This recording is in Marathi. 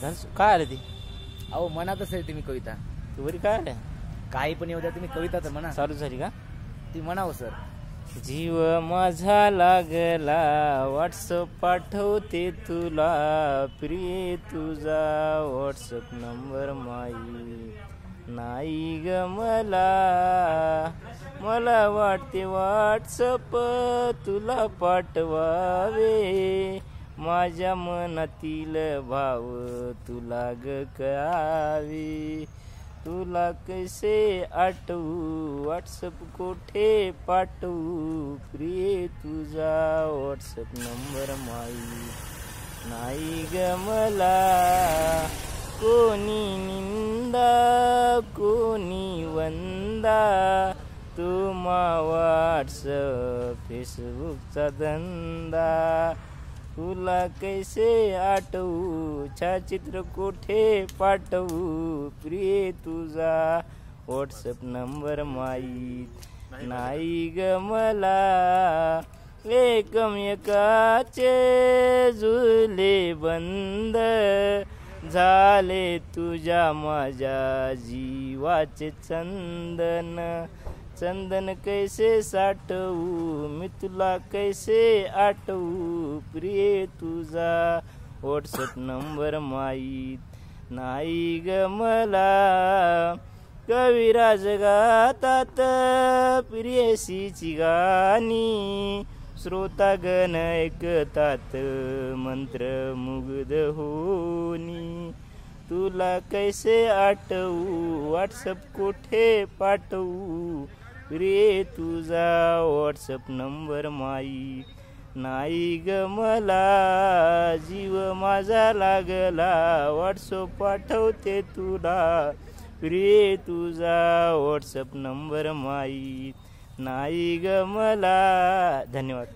काय आलं ती अहो म्हणत असेल तुम्ही कविता तू बरी काय आलं काही पण येऊ द्या तुम्ही कविता तर म्हणा चालू झाली का ती म्हणावं सर जीव माझा लागला व्हॉट्सअप पाठवते तुला प्रिय तुझा व्हॉट्सअप नंबर माहीत नाही ग मला वाटते व्हॉट्सअप तुला पाठवावे माझ्या मनातील भाव तुला ग कळावे तुला कैसे आठवू व्हॉट्सअप कोठे पाठवू प्रिय तुझा व्हॉट्सअप नंबर माहीत नाही ग मला कोणी निंदा कोणी वंदा तुम्हा व्हॉट्सअप फेसबुकचा धंदा तुला कैसे आठवू छायाचित्र कोठे पाठवू प्रिय तुझा व्हॉट्सअप नंबर माहीत नाही ग मला एकमेकाचे झुले बंद झाले तुझ्या माझ्या जीवाचे चंदन कैसे साठवू मी तुला कैसे आठवू प्रिय तुझा व्हॉट्सअप नंबर माहीत नाही ग मला कविराज गातात प्रियसीची गाणी श्रोतागण ऐकतात मंत्रमुग्ध होनी तुला कैसे आठवू व्हॉट्सअप कोठे पाठवू प्रिय तुझा व्हॉट्सअप नंबर माहीत नाही ग मला जीव माझा लागला व्हॉट्सअप पाठवते तुला प्रिय तुझा व्हॉट्सअप नंबर माहीत नाही ग मला धन्यवाद